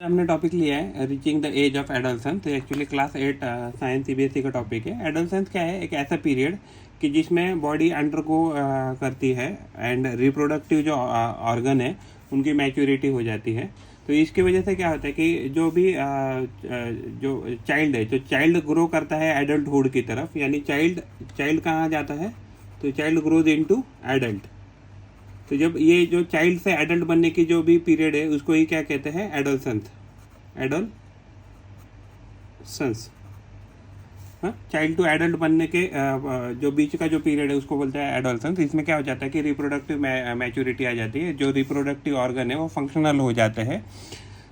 हमने टॉपिक लिया है reaching the age of adolescence. तो एक्चुअली क्लास 8 साइंस सीबीएसई का टॉपिक है। एडोलसेंस क्या है? एक ऐसा पीरियड कि जिसमें बॉडी अंडरगो करती है एंड रिप्रोडक्टिव जो ऑर्गन है उनकी मैच्योरिटी हो जाती है। तो इसकी वजह से क्या होता है कि जो भी जो चाइल्ड है, जो चाइल्ड ग्रो करता है एडल्टहुड की तरफ, यानी चाइल्ड कहाँ जाता है? तो चाइल्ड ग्रोज इनटू एडल्ट। तो जब ये जो चाइल्ड से एडल्ट बनने की जो भी पीरियड है उसको ही क्या कहते हैं? एडोलसेंस। हाँ, चाइल्ड टू एडल्ट बनने के जो बीच का जो पीरियड है उसको बोलते हैं एडोलसेंस। इसमें क्या हो जाता है कि रिप्रोडक्टिव मैच्योरिटी आ जाती है, जो रिप्रोडक्टिव ऑर्गन है वो फंक्शनल हो जाते हैं।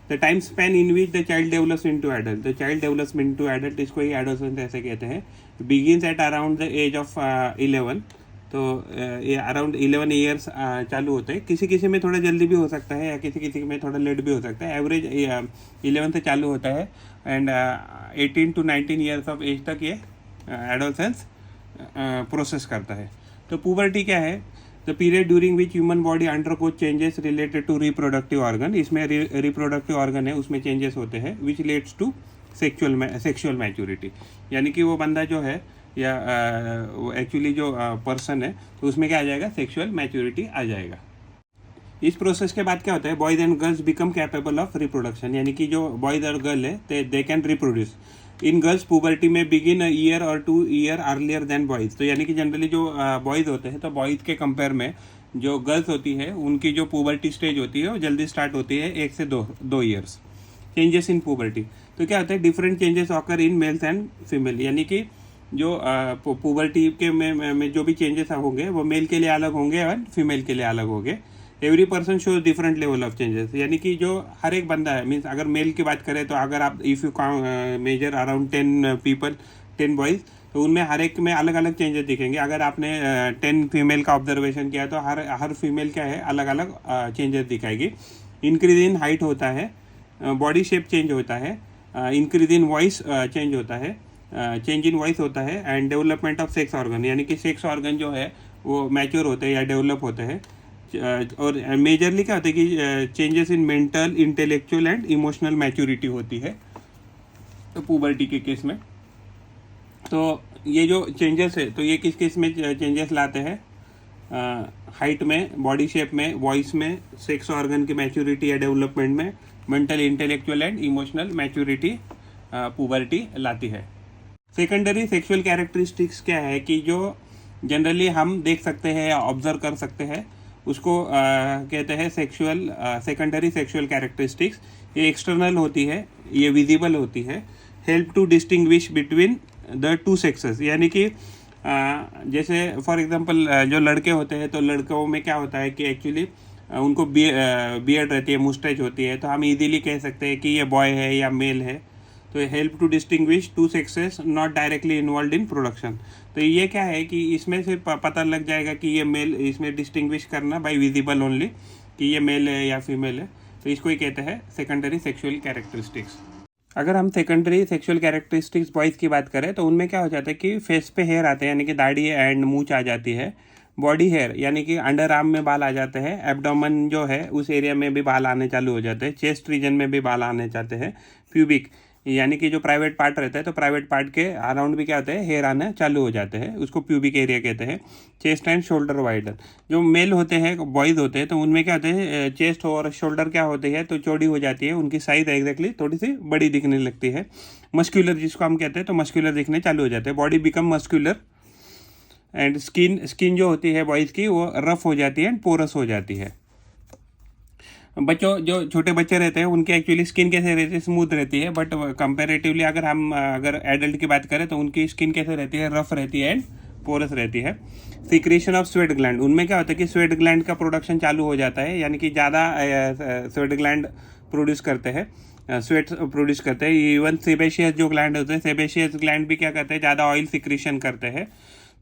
The time span in which the child develops into adult, the child develops into adult, इसको ही एडोलसेंस ऐसे कहते हैं। Begins at around the age of 11। तो ये अराउंड 11 ईयर्स चालू होते हैं। किसी किसी में थोड़ा जल्दी भी हो सकता है या किसी किसी में थोड़ा लेट भी हो सकता है। एवरेज 11 से चालू होता है and 18 to 19 years of age तक ये एडोलसेंस प्रोसेस करता है। तो पुबर्टी क्या है? The period during which human body undergo changes related to reproductive organ. इसमें रिप्रोडक्टिव ऑर्गन है उसमें चेंजेस होते हैं which leads to sexual maturity. यानी कि वो बंदा जो है या एक्चुअली जो पर्सन है तो उसमें क्या आ जाएगा? सेक्सुअल मैच्योरिटी आ जाएगा। इस प्रोसेस के बाद क्या होता है? Boys and girls become capable of reproduction, यानी कि जो बॉयज और गर्ल है they can reproduce. In girls puberty में बिगिन अ ईयर और 2 ईयर अर्लियर देन बॉयज। तो यानी कि जनरली जो बॉयज होते हैं तो बॉयज के कंपेयर में जो गर्ल्स होती है उनकी जो पुबर्टी स्टेज होती है वो जल्दी स्टार्ट होती है 1 से 2 ईयर्स। चेंजेस इन पुबर्टी, तो क्या होता है? Different changes occur in males and female, यानी कि जो पुबर्टी के में जो भी चेंजेस होंगे वो मेल के लिए अलग होंगे और फीमेल के लिए अलग होंगे। Every person shows different level of changes, यानी कि जो हर एक बंदा है, मीन्स अगर मेल की बात करें तो अगर आप if you measure around 10 boys तो उनमें हर एक में अलग अलग चेंजेस दिखेंगे। अगर आपने 10 फीमेल का ऑब्जर्वेशन किया तो हर फीमेल क्या है? अलग अलग चेंजेस दिखाएगी। इंक्रीज इन हाइट होता है, बॉडी शेप चेंज होता है, इंक्रीज इन वॉइस चेंज होता है, चेंज इन वॉइस होता है and development of sex organ, यानी कि सेक्स ऑर्गन जो है वो मैच्योर होते हैं या डेवलप होते हैं। और मेजरली क्या होता है कि changes in mental, intellectual and emotional maturity होती है तो पुबर्टी के केस में। तो ये जो चेंजेस है तो ये किस किस में चेंजेस लाते हैं? हाइट में, बॉडी शेप में, वॉइस में, सेक्स ऑर्गन की मैच्योरिटी या डेवलपमेंट में, mental, intellectual and emotional maturity puberty लाती है। सेकेंडरी सेक्सुअल कैरेक्टरिस्टिक्स क्या है कि जो जनरली हम देख सकते हैं या ऑब्जर्व कर सकते हैं उसको कहते हैं सेकेंडरी सेक्सुअल कैरेक्टरिस्टिक्स। ये एक्सटर्नल होती है, ये विजिबल होती है, help to distinguish between the two sexes, यानी कि जैसे फॉर एग्जांपल जो लड़के होते हैं तो लड़कों में क्या होता है कि एक्चुअली उनको बियर्ड रहती है, मुस्टैच होती है, तो हम इजीली कह सकते हैं कि ये बॉय है या मेल है। तो help to distinguish two sexes not directly involve in production. तो ये क्या है कि इसमें से पता लग जाएगा कि ये मेल, इसमें डिस्टिंग्विश करना बाय विजिबल ओनली कि ये मेल है या फीमेल है, तो इसको ही कहते हैं सेकेंडरी सेक्सुअल कैरेक्टरिस्टिक्स। अगर हम सेकेंडरी सेक्सुअल कैरेक्टरिस्टिक्स बॉयज़ की बात करें तो उनमें क्या हो जाता है कि फेस पे हेयर आते हैं, यानी कि दाढ़ी एंड मूंछ आ जाती है। बॉडी हेयर, यानी कि अंडर आर्म में बाल आ जाते हैं। एब्डोमेन जो है उस एरिया में भी बाल आने चालू हो जाते हैं। चेस्ट रीजन में भी बाल आने जाते हैं। प्यूबिक, यानी कि जो प्राइवेट पार्ट रहता है तो प्राइवेट पार्ट के अराउंड भी क्या होते हैं? हेयर आने चालू हो जाते हैं, उसको प्यूबिक एरिया कहते हैं। चेस्ट एंड शोल्डर वाइडर, जो मेल होते हैं, बॉयज़ होते हैं तो उनमें क्या होते हैं? चेस्ट और शोल्डर क्या होती है तो चौड़ी हो जाती है, उनकी साइज एग्जैक्टली थोड़ी सी बड़ी दिखने लगती है। मस्क्यूलर जिसको हम कहते हैं तो मस्क्यूलर दिखने चालू हो जाते हैं। Body become muscular and skin जो होती है बॉयज़ की वो रफ हो जाती है एंड पोरस हो जाती है। बच्चों, जो छोटे बच्चे रहते हैं उनकी एक्चुअली स्किन कैसे रहती है? स्मूथ रहती है, बट कंपैरेटिवली अगर एडल्ट की बात करें तो उनकी स्किन कैसे रहती है? रफ रहती है एंड पोरस रहती है। सिक्रीशन ऑफ स्वेट ग्लैंड, उनमें क्या होता है कि स्वेट ग्लैंड का प्रोडक्शन चालू हो जाता है, यानी कि ज़्यादा स्वेट ग्लैंड प्रोड्यूस करते हैं, स्वेट प्रोड्यूस करते हैं। इवन सेबेशियस जो ग्लैंड होते हैं, सेबेशियस ग्लैंड भी क्या करते हैं? ज़्यादा ऑयल सिक्रीशन करते हैं।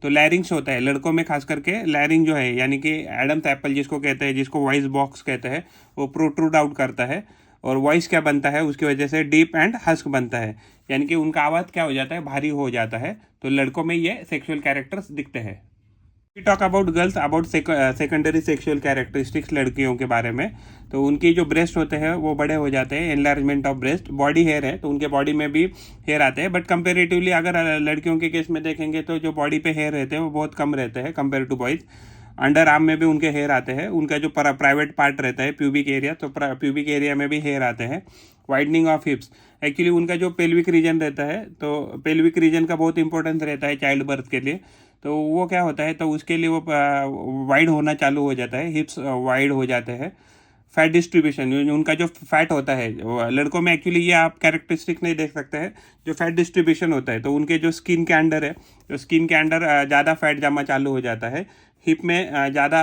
तो लैरिंग्स होता है लड़कों में, खास करके लैरिंग जो है, यानी कि एडम्स एप्पल जिसको कहते हैं, जिसको वॉइस बॉक्स कहते हैं, वो प्रोट्रूड आउट करता है। और वॉइस क्या बनता है उसकी वजह से? डीप एंड हस्क बनता है, यानी कि उनका आवाज़ क्या हो जाता है? भारी हो जाता है। तो लड़कों में ये सेक्सुअल कैरेक्टर्स दिखते हैं। Talk about girls about secondary sexual characteristics लड़कियों के बारे में, तो उनकी जो ब्रेस्ट होते हैं वो बड़े हो जाते हैं, enlargement of breast. Body hair है तो उनके बॉडी में भी हेयर आते हैं, बट कंपेरेटिवली अगर लड़कियों के केस में देखेंगे तो जो बॉडी पे हेयर रहते हैं वो बहुत कम रहते हैं compare to boys. Under arm में भी उनके हेयर आते हैं, उनका जो प्राइवेट पार्ट रहता है प्यूबिक एरिया, तो प्यूबिक एरिया में भी हेयर आते हैं। वाइडनिंग ऑफ हिप्स, एक्चुअली उनका जो पेल्विक रीजन रहता है, तो पेल्विक रीजन का बहुत इंपॉर्टेंस रहता है चाइल्ड बर्थ के लिए। तो वो क्या होता है, तो उसके लिए वो वाइड होना चालू हो जाता है, हिप्स वाइड हो जाते हैं। फैट डिस्ट्रीब्यूशन, उनका जो फैट होता है लड़कों में, एक्चुअली ये आप कैरेक्टरिस्टिक नहीं देख सकते हैं, जो फैट डिस्ट्रीब्यूशन होता है, तो उनके जो स्किन के अंडर है, तो स्किन के अंडर ज़्यादा फैट जमा चालू हो जाता है, हिप में ज़्यादा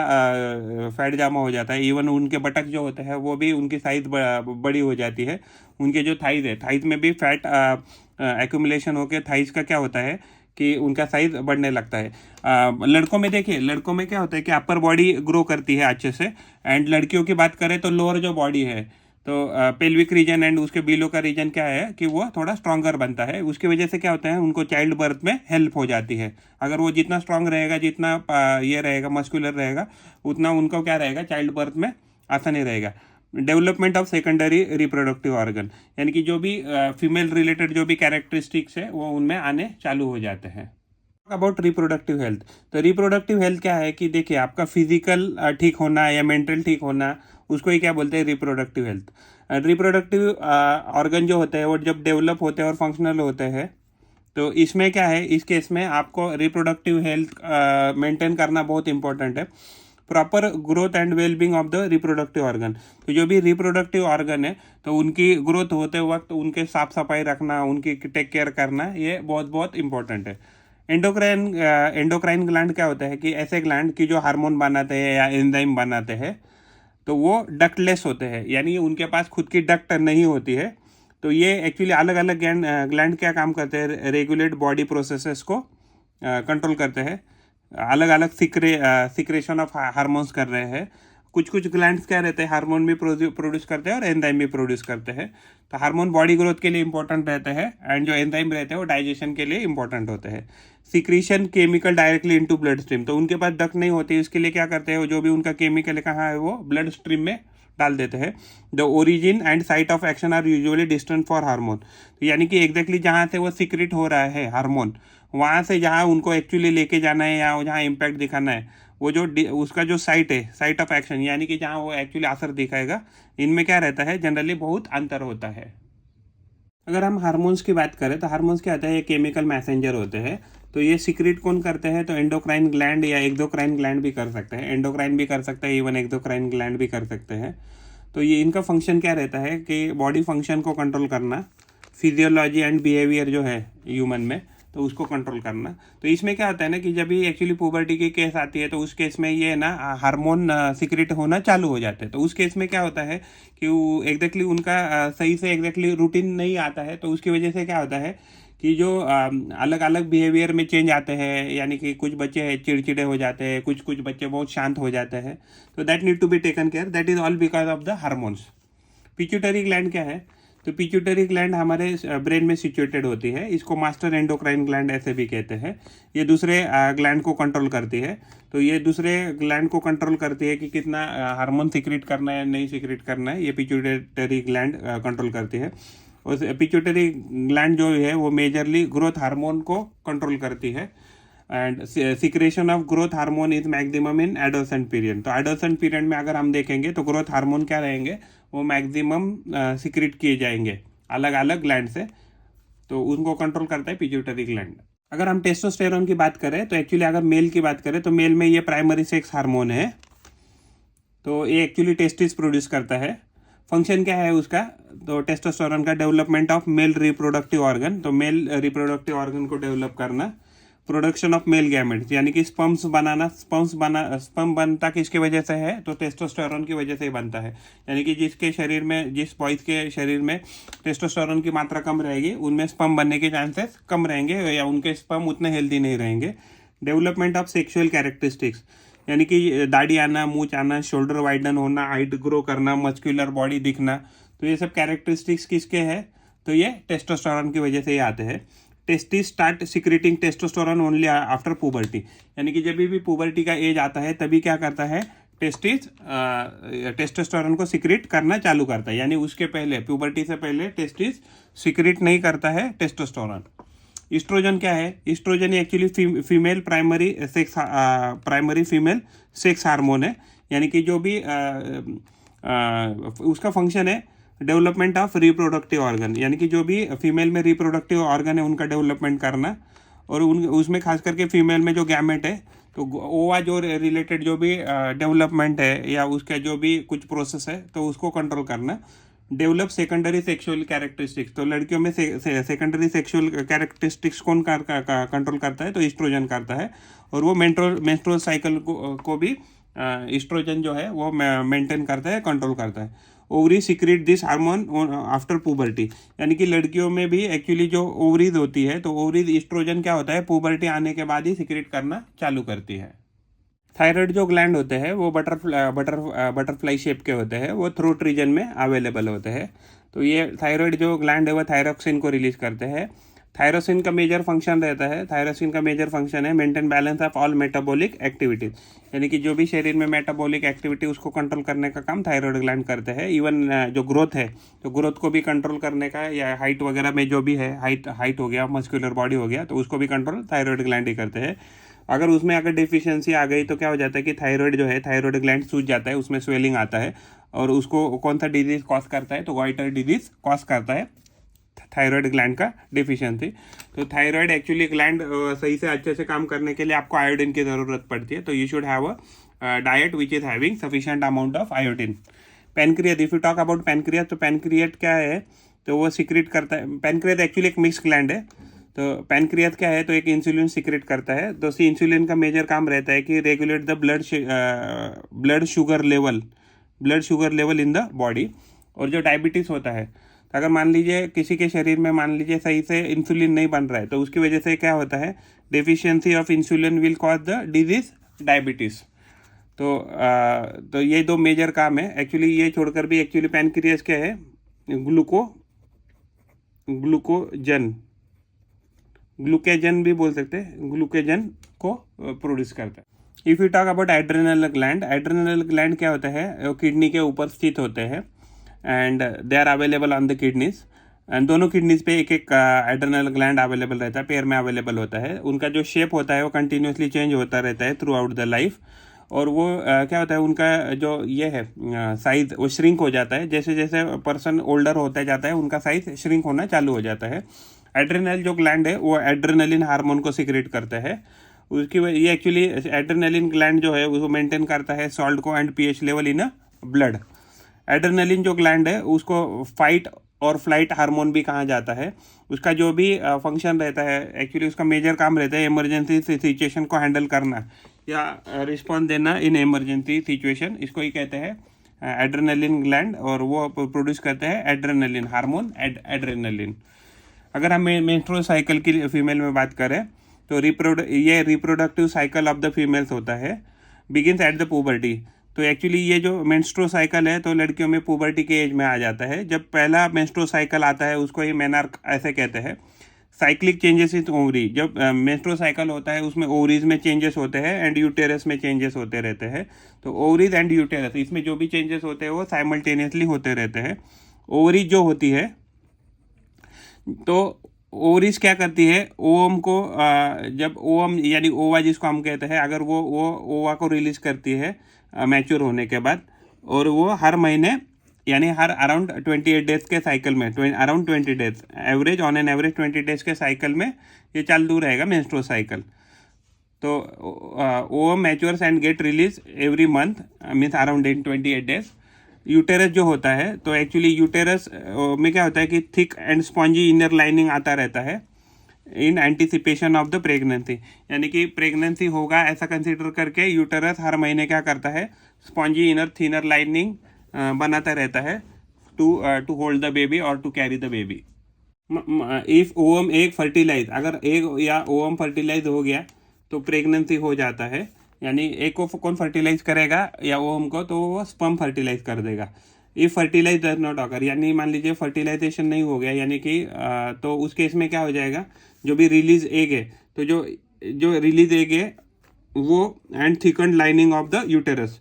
फैट जमा हो जाता है। इवन उनके बटक जो होते हैं वो भी उनकी साइज बड़ी हो जाती है। उनके जो थाइज है, थाइज में भी फैट एक्यूमुलेशन होकर थाइज का क्या होता है कि उनका साइज बढ़ने लगता है। लड़कों में देखिए, लड़कों में क्या होता है कि अपर बॉडी ग्रो करती है अच्छे से, एंड लड़कियों की बात करें तो लोअर जो बॉडी है, तो पेल्विक रीजन एंड उसके बिलो का रीजन क्या है कि वो थोड़ा स्ट्रांगर बनता है। उसकी वजह से क्या होता है, उनको चाइल्ड बर्थ में हेल्प हो जाती है। अगर वो जितना स्ट्रांग रहेगा, जितना ये रहेगा मस्कुलर रहेगा, उतना उनको क्या रहेगा, चाइल्ड बर्थ में आसानी रहेगा। Development of secondary reproductive organ, यानी कि जो भी फीमेल रिलेटेड जो भी कैरेक्टरिस्टिक्स है वो उनमें आने चालू हो जाते हैं। अबाउट रिप्रोडक्टिव हेल्थ, तो रिप्रोडक्टिव हेल्थ क्या है कि देखिए, आपका फिजिकल ठीक होना या मेंटल ठीक होना, उसको ही क्या बोलते हैं, रिप्रोडक्टिव हेल्थ। रिप्रोडक्टिव ऑर्गन जो होते हैं वो जब डेवलप होते हैं और फंक्शनल होते हैं, तो इसमें क्या है, इस केस में आपको रिप्रोडक्टिव हेल्थ मेंटेन करना बहुत इंपॉर्टेंट है। Proper growth and wellbeing of the reproductive organ, तो जो भी रिप्रोडक्टिव ऑर्गन है, तो उनकी ग्रोथ होते वक्त उनके साफ सफाई रखना, उनकी टेक केयर करना, ये बहुत बहुत इंपॉर्टेंट है। एंडोक्राइन ग्लैंड क्या होता है कि ऐसे ग्लैंड की जो हार्मोन बनाते हैं या एंजाइम बनाते हैं, तो वो डक्टलेस होते हैं, यानी उनके पास खुद की डक्ट नहीं होती है। तो ये एक्चुअली अलग अलग ग्लैंड क्या काम करते हैं, रेगुलेट बॉडी प्रोसेसेस को कंट्रोल करते हैं, अलग अलग सिक्रेशन ऑफ हार्मोन्स कर रहे हैं। कुछ कुछ ग्लैंड्स क्या रहते हैं, हार्मोन भी प्रोड्यूस करते हैं और एंजाइम भी प्रोड्यूस करते हैं। तो हार्मोन बॉडी ग्रोथ के लिए इंपॉर्टेंट रहते हैं, एंड जो एंजाइम रहते हैं वो डाइजेशन के लिए इंपॉर्टेंट होते हैं। Secretion chemical directly into blood stream, तो उनके पास डक्ट नहीं होती, इसके लिए क्या करते हैं, जो भी उनका केमिकल कहाँ है वो ब्लड स्ट्रीम में डाल देते हैं। The origin and site of action are usually distant for hormone, तो यानी कि एग्जैक्टली जहाँ से वो सीक्रेट हो रहा है हार्मोन, वहाँ से जहाँ उनको एक्चुअली लेके जाना है या जहाँ इम्पैक्ट दिखाना है, वो जो उसका जो साइट है, साइट ऑफ एक्शन, यानी कि जहाँ वो एक्चुअली असर दिखाएगा, इनमें क्या रहता है, जनरली बहुत अंतर होता है। अगर हम हार्मोन्स की बात करें तो हार्मोन्स क्या होता है, ये केमिकल मैसेंजर होते हैं। तो ये सीक्रेट कौन करते हैं, तो एंडोक्राइन ग्लैंड या एक्सोक्राइन ग्लैंड भी कर सकते हैं, एंडोक्राइन भी कर सकते हैं, इवन एक्सोक्राइन ग्लैंड भी कर सकते हैं। तो ये इनका फंक्शन क्या रहता है कि बॉडी फंक्शन को कंट्रोल करना, फिजियोलॉजी एंड बिहेवियर जो है ह्यूमन में, तो उसको कंट्रोल करना। तो इसमें क्या होता है ना कि जब ये एक्चुअली पुबर्टी की केस आती है, तो उस केस में ये ना हार्मोन सीक्रेट होना चालू हो जाते हैं। तो उस केस में क्या होता है कि वो एग्जैक्टली उनका सही से एग्जैक्टली रूटीन नहीं आता है, तो उसकी वजह से क्या होता है कि जो अलग अलग बिहेवियर में चेंज आते हैं, यानी कि कुछ बच्चे चिड़चिड़े हो जाते हैं, कुछ कुछ बच्चे बहुत शांत हो जाते हैं। तो that need to be taken care, that is all because of the hormones. Pituitary gland क्या है, तो पिट्यूटरी ग्लैंड हमारे ब्रेन में सिचुएटेड होती है, इसको मास्टर एंडोक्राइन ग्लैंड ऐसे भी कहते हैं। ये दूसरे ग्लैंड को कंट्रोल करती है, तो ये दूसरे ग्लैंड को कंट्रोल करती है कि कितना हार्मोन सीक्रेट करना है या नहीं सीक्रेट करना है, ये पिट्यूटरी ग्लैंड कंट्रोल करती है। और पिट्यूटरी ग्लैंड जो है वो मेजरली ग्रोथ हार्मोन को कंट्रोल करती है, and secretion of growth hormone is maximum in adolescent period. तो एडोलसेंट पीरियड में अगर हम देखेंगे तो ग्रोथ हार्मोन क्या रहेंगे, वो मैक्सिमम सिक्रेट किए जाएंगे अलग अलग ग्लैंड से, तो उनको कंट्रोल करता है पिट्यूटरी ग्लैंड। अगर हम टेस्टोस्टेरोन की बात करें तो एक्चुअली अगर मेल की बात करें तो मेल में ये प्राइमरी सेक्स हार्मोन है, तो ये एक्चुअली टेस्टिस प्रोड्यूस करता है। फंक्शन क्या है उसका, तो टेस्टोस्टेरोन का development of male reproductive organ, तो मेल रिप्रोडक्टिव ऑर्गन को डेवलप करना। प्रोडक्शन ऑफ मेल गैमेट्स, यानी कि स्पर्म्स स्पर्म बनता किसकी वजह से है, तो टेस्टोस्टेरोन की वजह से ही बनता है। यानी कि जिसके शरीर में, जिस बॉयज के शरीर में टेस्टोस्टेरोन की मात्रा कम रहेगी, उनमें स्पर्म बनने के चांसेस कम रहेंगे या उनके स्पर्म उतने हेल्दी नहीं रहेंगे। डेवलपमेंट ऑफ सेक्सुअल कैरेक्टरिस्टिक्स, यानी कि दाढ़ी आना, मूंछ आना, शोल्डर वाइडन होना, हाइट ग्रो करना, मस्कुलर बॉडी दिखना, तो ये सब कैरेक्टरिस्टिक्स किसके हैं, तो ये टेस्टोस्टेरोन की वजह से ही आते हैं। Testis start secreting testosterone only after puberty, यानी कि जब भी पुबर्टी का एज आता है तभी क्या करता है, टेस्टिस टेस्टोस्टेरोन को सिक्रेट करना चालू करता है, यानी उसके पहले, पुबर्टी से पहले टेस्टिस सिक्रेट नहीं करता है टेस्टोस्टेरोन। ईस्ट्रोजन क्या है, oestrogen actually female primary female sex hormone है, यानी कि जो भी उसका फंक्शन है डेवलपमेंट ऑफ रिप्रोडक्टिव ऑर्गन, यानी कि जो भी फीमेल में रिप्रोडक्टिव ऑर्गन है उनका डेवलपमेंट करना, और उसमें खास करके फीमेल में जो गैमेट है तो ओवा जो रिलेटेड जो भी डेवलपमेंट है या उसका जो भी कुछ प्रोसेस है तो उसको कंट्रोल करना। डेवलप सेकेंडरी सेक्सुअल कैरेक्टरिस्टिक्स, तो लड़कियों में सेकेंडरी सेक्सुअल कैरेक्टरिस्टिक्स कौन कंट्रोल करता है, तो ईस्ट्रोजन करता है, और वो मेंस्ट्रुअल साइकिल को भी ईस्ट्रोजन जो है वो मेंटेन करता है, कंट्रोल करता है। Ovary secrete this hormone after puberty, यानी कि लड़कियों में भी एक्चुअली जो ओवरीज होती है तो ओवरीज ईस्ट्रोजन क्या होता है, पुबर्टी आने के बाद ही सिक्रेट करना चालू करती है। थायराइड जो ग्लैंड होते हैं वो बटरफ्लाई शेप के होते हैं, वो थ्रोट रीजन में अवेलेबल होते हैं। तो ये थायराइड जो ग्लैंड है वो थायरोक्सिन को रिलीज करते हैं। थायरोसिन का मेजर फंक्शन रहता है, थायरोसिन का मेजर फंक्शन है maintain balance of all metabolic activities, यानी कि जो भी शरीर में मेटाबॉलिक एक्टिविटी उसको कंट्रोल करने का काम थायराइड ग्लैंड करते हैं। इवन जो ग्रोथ है तो ग्रोथ को भी कंट्रोल करने का, या हाइट वगैरह में जो भी है, हाइट हो गया, मस्कुलर बॉडी हो गया, तो उसको भी कंट्रोल थायराइड ग्लैंड ही करते हैं। अगर उसमें अगर डिफिशियंसी आ गई तो क्या हो जाता है कि थायराइड जो है, थायराइड ग्लैंड सूज जाता है, उसमें स्वेलिंग आता है, और उसको कौन सा डिजीज कॉज करता है, तो गॉइटर डिजीज कॉज करता है थायराइड ग्लैंड का डिफिशियंसी। तो थायराइड एक्चुअली ग्लैंड सही से अच्छे से काम करने के लिए आपको आयोडीन की ज़रूरत पड़ती है, तो you should have a diet which is having sufficient amount of iodine. Pancreas, if you talk about pancreas, तो पैनक्रियाज क्या है, तो वो सिक्रेट करता है, पैनक्रियाज एक्चुअली एक मिक्स ग्लैंड है। तो पैनक्रियाज क्या है, तो एक इंसुलिन सिक्रेट करता है। तो इंसुलिन का मेजर काम रहता है कि regulate the blood sugar level in the body. और जो डायबिटीज़ होता है, तो अगर मान लीजिए किसी के शरीर में मान लीजिए सही से इंसुलिन नहीं बन रहा है, तो उसकी वजह से क्या होता है, deficiency of insulin will cause the disease diabetes. तो ये दो मेजर काम है एक्चुअली। ये छोड़कर भी एक्चुअली पैनक्रियाज क्या है, ग्लूकेजन भी बोल सकते हैं, ग्लूकेजन को प्रोड्यूस करता है। If you talk about adrenal gland क्या होता है, वो किडनी के ऊपर स्थित होते हैं, and they are available on the kidneys, and दोनों किडनीज पे एक एक एड्रेनल ग्लैंड अवेलेबल रहता है, पेयर में अवेलेबल होता है। उनका जो शेप होता है वो कंटिन्यूसली चेंज होता रहता है थ्रू आउट द लाइफ, और वो क्या होता है, उनका जो ये है साइज वो श्रिंक हो जाता है, जैसे जैसे पर्सन ओल्डर होता जाता है उनका साइज श्रिंक होना चालू हो जाता है। एड्रेनल जो ग्लैंड है वो एड्रेनलिन हार्मोन को सिक्रेट करता है, उसकी ये एक्चुअली एड्रेनलिन ग्लैंड जो है उसको मेंटेन करता है सॉल्ट को and pH level in blood. Adrenaline जो ग्लैंड है उसको फाइट और फ्लाइट हार्मोन भी कहा जाता है। उसका जो भी फंक्शन रहता है एक्चुअली, उसका मेजर काम रहता है इमरजेंसी सिचुएशन को हैंडल करना या रिस्पॉन्स देना इन इमरजेंसी सिचुएशन, इसको ही कहते हैं एड्रेनलिन ग्लैंड, और वो प्रोड्यूस करते हैं एड्रेनलिन हार्मोन, एड्रेनलिन। अगर हम मेंस्ट्रुअल साइकिल की फीमेल में बात करें तो ये reproductive cycle of the females होता है, बिगिन्स एट द पुबर्टी। तो एक्चुअली ये जो मेंस्ट्रुअल साइकिल है तो लड़कियों में पुबर्टी के एज में आ जाता है। जब पहला मेंस्ट्रुअल साइकिल आता है उसको ही मेनार्क ऐसे कहते हैं। साइक्लिक चेंजेस इन ओवरी, जब मेंस्ट्रुअल साइकिल होता है उसमें ओवरीज में चेंजेस होते हैं एंड यूटेरस में चेंजेस होते रहते हैं। तो ओवरीज एंड यूटेरस, इसमें जो भी चेंजेस होते हैं वो साइमल्टेनियसली होते रहते हैं। ओवरीज जो होती है तो ओवरीज क्या करती है, ओवम को जब ओवम यानी ओवा जिसको हम कहते हैं, अगर वो ओवा को रिलीज करती है मैच्योर होने के बाद, और वो हर महीने यानी हर अराउंड 28 डेज के साइकिल में, around 20 days average, on an average 20 days के साइकिल में ये चालू रहेगा मेंस्ट्रुअल साइकिल। तो ovum matures and get release every month, means around 28 days. Uterus जो होता है तो एक्चुअली यूटेरस में क्या होता है कि thick and spongy inner lining आता रहता है in anticipation of the pregnancy, यानी कि प्रेगनेंसी होगा ऐसा कंसिडर करके यूटेरस हर महीने क्या करता है, स्पॉन्जी इनर थिनर लाइनिंग बनाता रहता है टू होल्ड द बेबी और to carry the baby. If ovum egg fertilize, अगर एग या ओवम फर्टिलाइज हो गया तो प्रेगनेंसी हो जाता है, यानी एग को कौन फर्टिलाइज करेगा या ओवम को, तो वो स्पर्म फर्टिलाइज कर देगा। If fertilize does not occur, यानी मान लीजिए फर्टिलाइजेशन नहीं हो गया, यानी कि तो उस केस में क्या हो जाएगा, जो भी रिलीज एग है, तो जो जो रिलीज एग है वो and thickened lining of the uterus,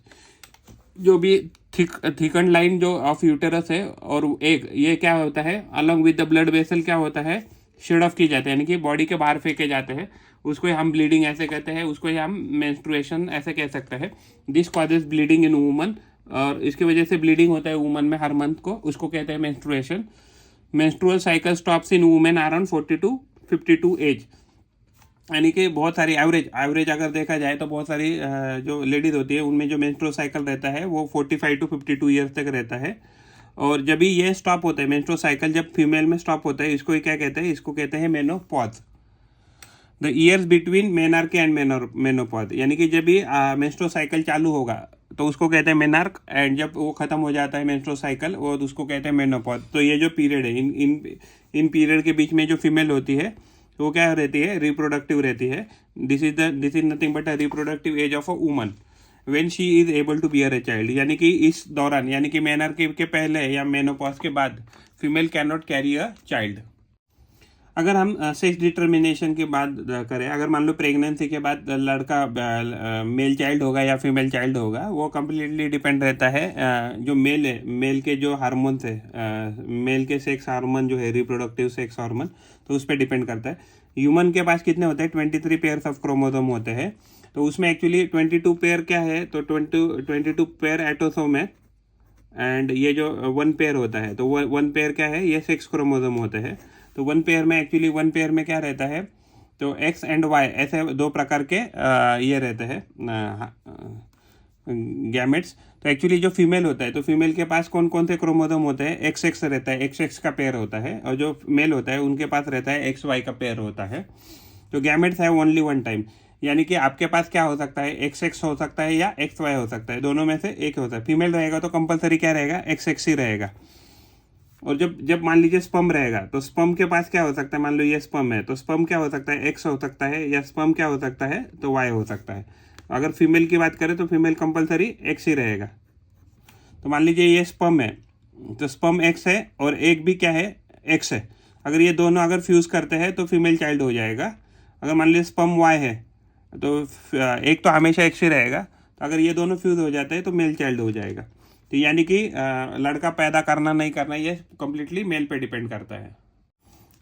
जो भी थिकंड लाइन जो ऑफ यूटेरस है और एग, ये क्या होता है along with the blood vessel क्या होता है, शेड ऑफ की जाते हैं, यानी कि बॉडी के बाहर फेंके जाते हैं। उसको हम ब्लीडिंग ऐसे कहते हैं, उसको हम मेंस्ट्रुएशन ऐसे कह सकते हैं। This causes bleeding in woman, और इसकी वजह से ब्लीडिंग होता है वुमन में हर मंथ को, उसको कहते हैं menstruation. Menstrual cycle stops in women around 40 to 52 age, यानी कि बहुत सारी एवरेज अगर देखा जाए तो बहुत सारी जो लेडीज होती है उनमें जो मेंस्ट्रुअल साइकिल रहता है वो 45 to 52 ईयर्स तक रहता है। और जब भी ये स्टॉप होता है मेंस्ट्रुअल साइकिल, जब फीमेल में स्टॉप होता है, इसको क्या कहते हैं, इसको कहते हैं menopause. The years between menarche and menopause, यानी कि जब भी मेंस्ट्रुअल साइकिल चालू होगा तो उसको कहते हैं मेनार्क, एंड जब वो खत्म हो जाता है मेंस्ट्रुअल साइकिल वो उसको कहते हैं मेनोपॉज। तो ये जो पीरियड है, इन पीरियड के बीच में जो फीमेल होती है वो क्या रहती है, रिप्रोडक्टिव रहती है। This is nothing but a reproductive age of a woman when she is able to bear a child, यानी कि इस दौरान, यानी कि मेनार्की के पहले या मेनोपॉज के बाद female can not carry a child. अगर हम सेक्स डिटर्मिनेशन की बात करें, अगर मान लो प्रेगनेंसी के बाद लड़का मेल चाइल्ड होगा या फीमेल चाइल्ड होगा, वो कम्प्लीटली डिपेंड रहता है जो मेल है, मेल के जो हार्मोन्स है, मेल के सेक्स हार्मोन जो है, रिप्रोडक्टिव सेक्स हार्मोन, तो उस पर डिपेंड करता है। ह्यूमन के पास कितने होते हैं, 23 पेयर्स ऑफ क्रोमोसोम होते हैं। तो उसमें एक्चुअली 22 पेयर क्या है, तो 22 पेयर एटोसोम है, एंड ये जो 1 पेयर होता है, तो वो 1 पेयर क्या है, ये 6 क्रोमोसोम होते हैं। तो 1 पेयर में एक्चुअली 1 पेयर में क्या रहता है, तो एक्स एंड वाई ऐसे 2 प्रकार के ये रहते हैं गैमेट्स। तो एक्चुअली जो फीमेल होता है, तो फीमेल के पास कौन कौन से क्रोमोसोम होते हैं, एक्स एक्स रहता है, एक्स एक्स का पेयर होता है, और जो मेल होता है उनके पास रहता है एक्स वाई का पेयर होता है। तो गैमेट्स है ओनली 1 टाइम, यानी कि आपके पास क्या हो सकता है, एक्स एक्स हो सकता है या एक्स वाई हो सकता है, दोनों में से एक होता है। फीमेल रहेगा तो कंपलसरी क्या रहेगा, एक्स एक्स ही रहेगा। और जब मान लीजिए स्पर्म रहेगा, तो स्पर्म के पास क्या हो सकता है, मान लो ये स्पर्म है, तो स्पर्म क्या हो सकता है, एक्स हो सकता है, या स्पर्म क्या हो सकता है, तो वाई हो सकता है। अगर फीमेल की बात करें तो फीमेल कंपलसरी एक्स ही रहेगा। तो मान लीजिए ये स्पर्म है, तो स्पर्म एक्स है और एक भी क्या है, एक्स है। अगर ये दोनों अगर फ्यूज़ करते हैं तो फीमेल चाइल्ड हो जाएगा। अगर मान लीजिए स्पर्म वाई है, तो एक तो हमेशा एक्स ही रहेगा, तो अगर ये दोनों फ्यूज़ हो जाते हैं तो मेल चाइल्ड हो जाएगा। तो यानी कि लड़का पैदा करना नहीं करना ये कम्प्लीटली मेल पे डिपेंड करता है।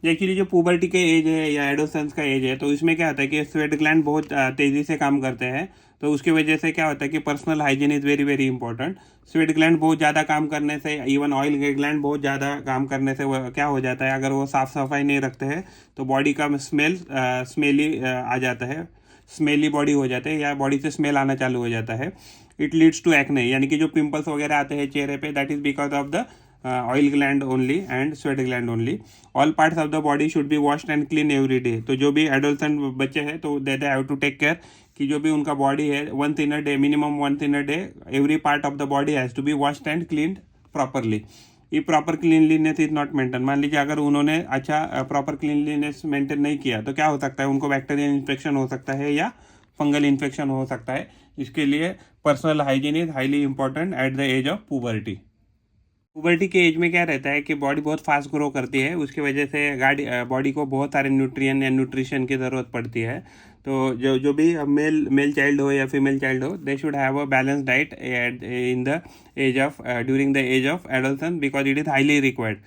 एक्चुअली जो पुबर्टी के एज है या एडोसेंस का एज है, तो इसमें क्या होता है कि स्वेट ग्लैंड बहुत तेज़ी से काम करते हैं। तो उसकी वजह से क्या होता है कि personal hygiene is very very important. Sweat gland बहुत ज़्यादा काम करने से, इवन ऑयल ग्लैंड बहुत ज़्यादा काम करने से वो क्या हो जाता है, अगर वो साफ़ सफाई नहीं रखते हैं तो बॉडी का स्मेली आ जाता है, स्मेली बॉडी हो जाते हैं, या बॉडी से स्मेल आना चालू हो जाता है। इट लीड्स टू एक्ने, यानी कि जो पिंपल्स वगैरह आते हैं चेहरे पे, that is because of the oil gland only and sweat gland only. All parts of the body should be washed and clean every day. तो जो भी एडोलसेंट बच्चे हैं तो they have to take care कि जो भी उनका बॉडी है, once in a day, minimum once in a day, every part of the body has to be washed and cleaned properly. ये proper cleanliness is not maintain, मान लीजिए अगर उन्होंने अच्छा प्रॉपर क्लीनलीनेस मेंटेन नहीं किया तो क्या हो सकता है, उनको बैक्टीरियल इन्फेक्शन हो सकता है या फंगल इन्फेक्शन हो सकता है। इसके लिए personal hygiene is highly important at the age of puberty. Puberty के एज में क्या रहता है कि बॉडी बहुत फास्ट ग्रो करती है, उसकी वजह से बॉडी को बहुत सारे न्यूट्रिएंट या न्यूट्रिशन की ज़रूरत पड़ती है। तो जो भी मेल चाइल्ड हो या फीमेल चाइल्ड हो, they should have a balance diet in the age of during the age of adolescence, because it is highly required.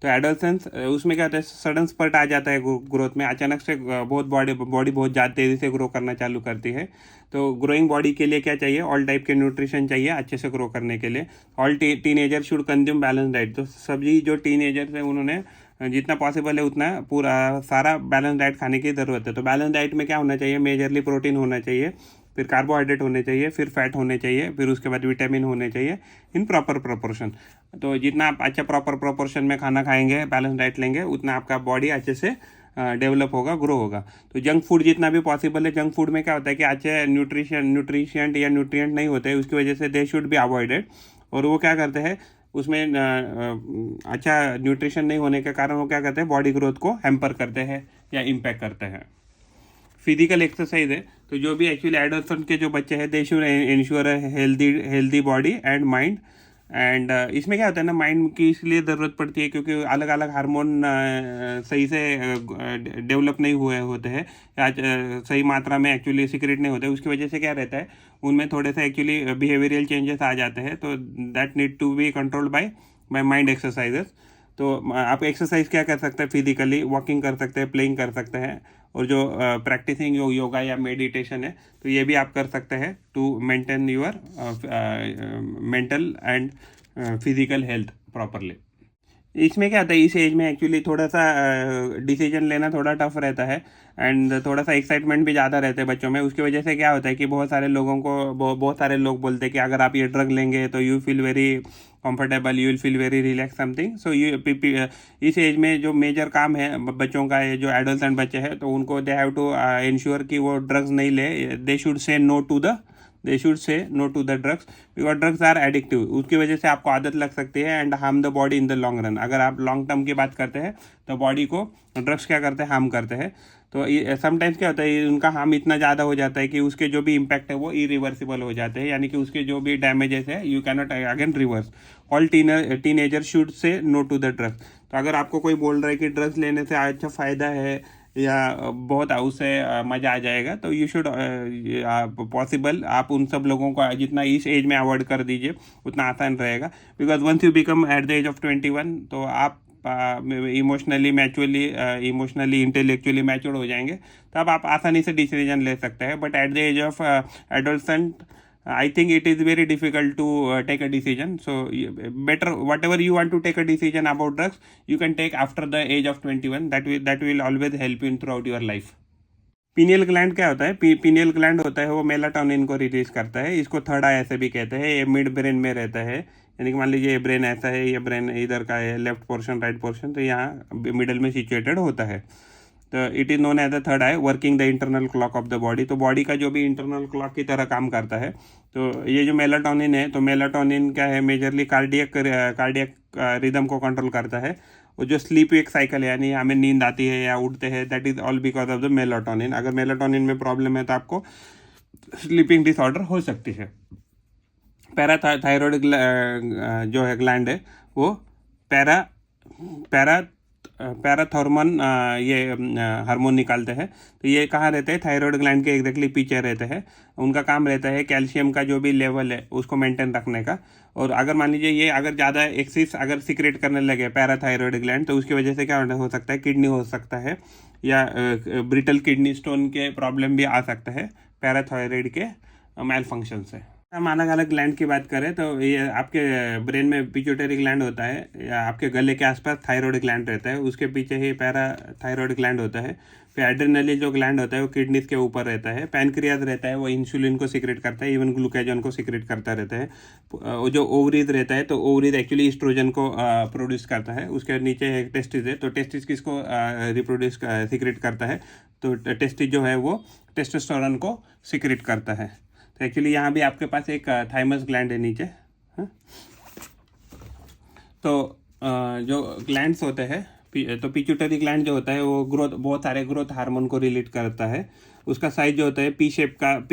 तो एडोलसेंस उसमें क्या होता है, सडन स्पर्ट आ जाता है ग्रोथ में, अचानक से बहुत बॉडी बहुत ज़्यादा तेज़ी से ग्रो करना चालू करती है। तो ग्रोइंग बॉडी के लिए क्या चाहिए, ऑल टाइप के न्यूट्रिशन चाहिए अच्छे से ग्रो करने के लिए। All teenager should consume balance diet. तो सभी जो टीनेजर्स हैं उन्होंने जितना पॉसिबल है उतना पूरा सारा बैलेंस डाइट खाने की ज़रूरत है। तो बैलेंस डाइट में क्या होना चाहिए, मेजरली प्रोटीन होना चाहिए, फिर कार्बोहाइड्रेट होने चाहिए, फिर फैट होने चाहिए, फिर उसके बाद विटामिन होने चाहिए इन प्रॉपर प्रोपोर्शन। तो जितना आप अच्छा प्रॉपर प्रोपोर्शन में खाना खाएंगे, बैलेंस डाइट लेंगे, उतना आपका बॉडी अच्छे से डेवलप होगा, ग्रो होगा। तो जंक फूड जितना भी पॉसिबल है, जंक फूड में क्या होता है कि अच्छे न्यूट्रिशेंट या न्यूट्रिएंट नहीं होते, उसकी वजह से दे शुड बी अवॉइडेड। और वो क्या करते हैं, उसमें अच्छा न्यूट्रिशन नहीं होने के कारण वो क्या करते हैं, बॉडी ग्रोथ को हैम्पर करते हैं या इम्पैक्ट करते हैं। फिजिकल एक्सरसाइज है, तो जो भी एक्चुअली एडोलसेंट के जो बच्चे हैं, they should ensure healthy body and mind and इसमें क्या होता है ना, माइंड की इसलिए ज़रूरत पड़ती है क्योंकि अलग अलग हार्मोन सही से डेवलप नहीं हुए होते हैं, या सही मात्रा में एक्चुअली सिक्रेट नहीं होते। उसकी वजह से क्या रहता है, उनमें थोड़े से एक्चुअली बिहेवियरल चेंजेस आ जाते हैं, तो that need to be controlled by mind exercises. तो आप एक्सरसाइज क्या कर सकते हैं, फिजिकली वॉकिंग कर सकते हैं, प्लेइंग कर सकते हैं, और जो प्रैक्टिसिंग योगा या मेडिटेशन है तो ये भी आप कर सकते हैं to maintain your mental and physical health properly. इसमें क्या होता है, इस एज में एक्चुअली थोड़ा सा डिसीजन लेना थोड़ा टफ रहता है, एंड थोड़ा सा एक्साइटमेंट भी ज़्यादा रहता है बच्चों में। उसकी वजह से क्या होता है कि बहुत सारे लोगों को बहुत सारे लोग बोलते हैं कि अगर आप ये ड्रग लेंगे तो you feel very comfortable, you will feel very relax something. So इस एज में जो मेजर काम है बच्चों का, जो एडल्ट बच्चे हैं, तो उनको दे हैव टू इंश्योर कि वो ड्रग्स नहीं ले। They should say no to the drugs, because drugs are addictive. उसकी वजह से आपको आदत लग सकती है and harm the body in the long run. अगर आप लॉन्ग टर्म की बात करते हैं तो बॉडी को ड्रग्स क्या करते हैं, हार्म करते हैं। तो समटाइम्स क्या होता है, उनका हार्म इतना ज़्यादा हो जाता है कि उसके जो भी इम्पैक्ट है वो इरिवर्सिबल हो जाते हैं, यानी कि उसके जो भी डैमेजेस है you can not again reverse. All teenager should say no to the drugs. तो अगर आपको कोई बोल रहा है कि ड्रग्स लेने से अच्छा फ़ायदा है या बहुत उससे मज़ा आ जाएगा, तो यू शुड पॉसिबल आप उन सब लोगों को जितना इस एज में अवॉइड कर दीजिए उतना आसान रहेगा। Because once you become at the age of 21 तो आप इमोशनली इंटेलेक्चुअली मैच्योर हो जाएंगे, तब आप आसानी से डिसीजन ले सकते हैं। But at the age of adolescent I think it is very difficult to take a decision. So better whatever you want to take a decision about drugs, you can take after the age of 21. That will always help you throughout your life. Pineal gland क्या होता है, pineal gland होता है वो melatonin को release करता है। इसको थर्ड आई ऐसे भी कहते हैं। ये मिड ब्रेन में रहता है, यानी कि मान लीजिए ये ब्रेन ऐसा है, ये ब्रेन इधर का है, लेफ्ट पोर्शन राइट पोर्शन, तो यहाँ मिडल में सिचुएटेड होता है। तो it is known as the third eye, working the internal clock of the body. तो बॉडी का जो भी इंटरनल क्लॉक की तरह काम करता है। तो ये जो मेलाटोनिन है, तो मेलाटोनिन क्या है, मेजरली कार्डियक रिदम को कंट्रोल करता है। और जो स्लीप वेक साइकिल है, यानी हमें नींद आती है या उठते हैं, that is all because of the melatonin. अगर मेलाटोनिन में प्रॉब्लम है तो आपको स्लीपिंग डिसऑर्डर हो सकती है। पैराथायरॉयड जो है ग्लैंड है वो पैराथॉर्मोन ये हार्मोन निकालते हैं। तो ये कहाँ रहते हैं, थायराइड ग्लैंड के एग्जैक्टली पीछे रहते हैं। उनका काम रहता है कैल्शियम का जो भी लेवल है उसको मेंटेन रखने का। और अगर मान लीजिए ये अगर ज़्यादा एक्सिस अगर सिक्रेट करने लगे पैराथायरॉयड ग्लैंड, तो उसकी वजह से क्या हो सकता है, किडनी हो सकता है, या ब्रिटल किडनी स्टोन के प्रॉब्लम भी आ सकता है पैराथायरॉयड के मैल फंक्शन से। हम अलग अलग ग्लैंड की बात करें तो ये आपके ब्रेन में पिट्यूटरी ग्लैंड होता है, या आपके गले के आसपास थायराइड ग्लैंड रहता है, उसके पीछे ही पैराथायरॉयड ग्लैंड होता है। फिर एड्रेनलिन जो ग्लैंड होता है वो किडनीज के ऊपर रहता है। पैनक्रियाज रहता है, वो इंसुलिन को सिक्रेट करता है, इवन ग्लूकागॉन को सिक्रेट करता रहता है। वो जो ओवरीज रहता है, तो ओवरीज एक्चुअली ईस्ट्रोजन को प्रोड्यूस करता है। उसके नीचे एक टेस्टिस है, तो टेस्टिस किसको रिप्रोड्यूस सिक्रेट करता है, तो टेस्टिस जो है वो टेस्टोस्टेरोन को सिक्रेट करता है। तो एक्चुअली यहाँ भी आपके पास एक थाइमस ग्लैंड है नीचे। तो जो ग्लैंड्स होते हैं, तो पिट्यूटरी ग्लैंड जो होता है वो बहुत सारे ग्रोथ हार्मोन को रिलीज करता है। उसका साइज जो होता है पी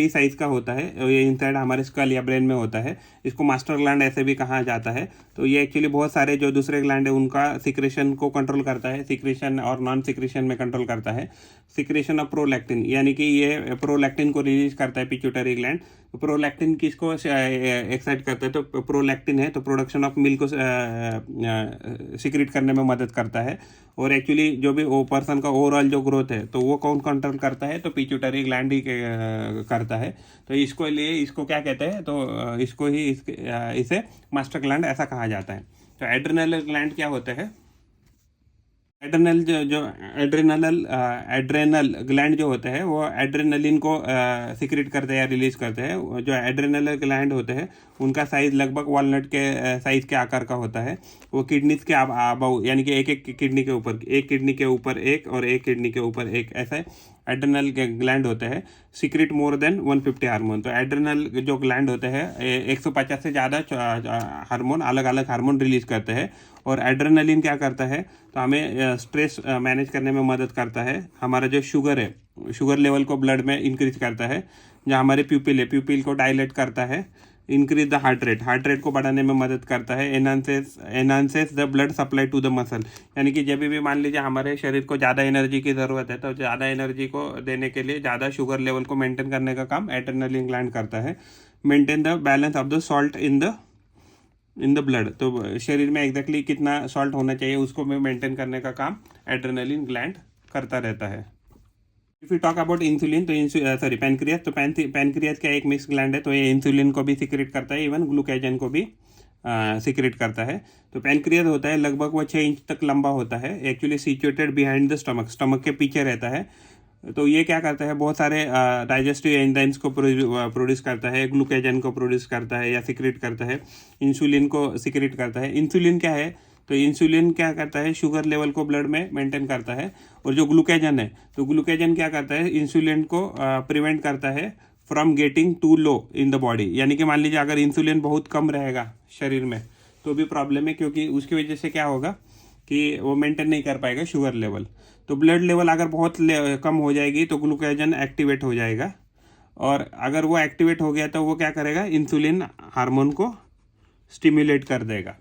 साइज का होता है, ये इनसाइड हमारे स्कल या ब्रेन में होता है। इसको मास्टर ग्लैंड ऐसे भी कहा जाता है। तो ये एक्चुअली बहुत सारे जो दूसरे ग्लैंड है उनका सिक्रेशन को कंट्रोल करता है, सिक्रेशन और नॉन सिक्रेशन में कंट्रोल करता है। सिक्रेशन ऑफ प्रोलैक्टिन, यानी कि ये प्रोलैक्टिन को रिलीज करता है पिट्यूटरी ग्लैंड। तो प्रोलैक्टिन किसको एक्साइट करता है, तो प्रोलैक्टिन है तो प्रोडक्शन ऑफ मिल्क को सिक्रेट करने में मदद करता है। और एक्चुअली जो भी वो पर्सन का ओवरऑल जो ग्रोथ है तो वो कौन कंट्रोल करता है, तो पिट्यूटरी ग्लैंड ही करता है। तो इसको क्या कहते हैं, तो इसे मास्टर ग्लैंड ऐसा कहा जाता है। तो एड्रेनल ग्लैंड क्या होते हैं, एड्रेनल ग्लैंड जो होते हैं वो एड्रेनलिन को सिक्रेट करते हैं या रिलीज करते हैं। जो एड्रेनल ग्लैंड होते हैं उनका साइज लगभग वॉलनट के साइज के आकार का होता है। वो किडनीज के अबाउ, यानी कि एक किडनी के ऊपर एक और एक किडनी के ऊपर एक, ऐसा एड्रेनल ग्लैंड होते हैं। Secret more than 150 hormone. तो एड्रेनल जो ग्लैंड होते हैं 150 से ज़्यादा हार्मोन, अलग अलग हार्मोन रिलीज करते हैं। और एड्रेनलिन क्या करता है, तो हमें स्ट्रेस मैनेज करने में मदद करता है। हमारा जो शुगर है, शुगर लेवल को ब्लड में इंक्रीज करता है। जो हमारे प्यूपिल है, प्यूपिल को डायलेट करता है, इंक्रीज द हार्ट रेट को बढ़ाने में मदद करता है। Enhances the blood supply to the muscle, यानी कि जब भी मान लीजिए हमारे शरीर को ज़्यादा एनर्जी की ज़रूरत है तो ज़्यादा एनर्जी को देने के लिए ज़्यादा शुगर लेवल को मेंटेन करने का काम एड्रेनलिन ग्लैंड करता है। Maintain the balance of the salt in the blood, तो शरीर में एग्जैक्टली कितना सॉल्ट होना चाहिए उसको मेंटेन करने का काम एड्रेनलिन ग्लैंड करता रहता है। If you talk about insulin तो पैनक्रियास, तो पैनक्रियास का एक मिक्स ग्लैंड है, तो ये इंसुलिन को भी सिक्रेट करता है, इवन ग्लूकेजन को भी सिक्रेट करता है। तो पैनक्रियास होता है लगभग वो 6 इंच तक लंबा होता है, actually situated behind the stomach के पीछे रहता है। तो ये क्या करता है, बहुत सारे डाइजेस्टिव एंजाइम्स को प्रोड्यूस करता है, ग्लूकेजन को प्रोड्यूस करता है या सिक्रेट करता है, इंसुलिन को सिक्रेट करता है। इंसुलिन क्या है, तो इंसुलिन क्या करता है, शुगर लेवल को ब्लड में मेंटेन करता है। और जो ग्लूकेजन है, तो ग्लूकेजन क्या करता है, इंसुलिन को प्रिवेंट करता है from getting too low in the body, यानी कि मान लीजिए अगर इंसुलिन बहुत कम रहेगा शरीर में तो भी प्रॉब्लम है, क्योंकि उसकी वजह से क्या होगा कि वो मेंटेन नहीं कर पाएगा शुगर लेवल। तो ब्लड लेवल अगर बहुत कम हो जाएगी तो ग्लूकेजन एक्टिवेट हो जाएगा, और अगर वो एक्टिवेट हो गया तो वो क्या करेगा, इंसुलिन हार्मोन को स्टिम्युलेट कर देगा।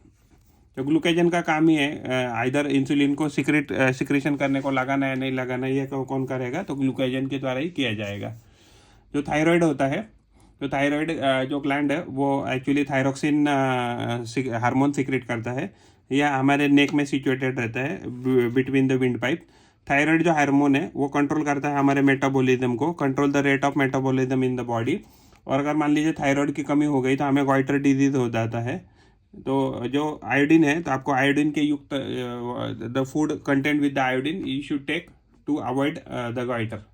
तो ग्लूकेजन का काम ही है आइदर इंसुलिन को सिक्रेशन करने को लगाना है नहीं लगाना है, ये कौन करेगा, तो ग्लूकेजन के द्वारा ही किया जाएगा। जो थायराइड होता है, तो थायराइड जो ग्लैंड है वो एक्चुअली थायरोक्सिन हार्मोन सिक्रेट करता है, यह हमारे नेक में सिचुएटेड रहता है between the wind pipe. Thyroid जो हार्मोन है वो कंट्रोल करता है हमारे मेटाबॉलिज्म को, control the rate of metabolism in the body. और अगर मान लीजिए थायराइड की कमी हो गई तो हमें गॉइटर डिजीज हो जाता है। तो जो आयोडीन है, तो आपको आयोडीन के युक्त the food content with the iodine you should take to avoid the goitre.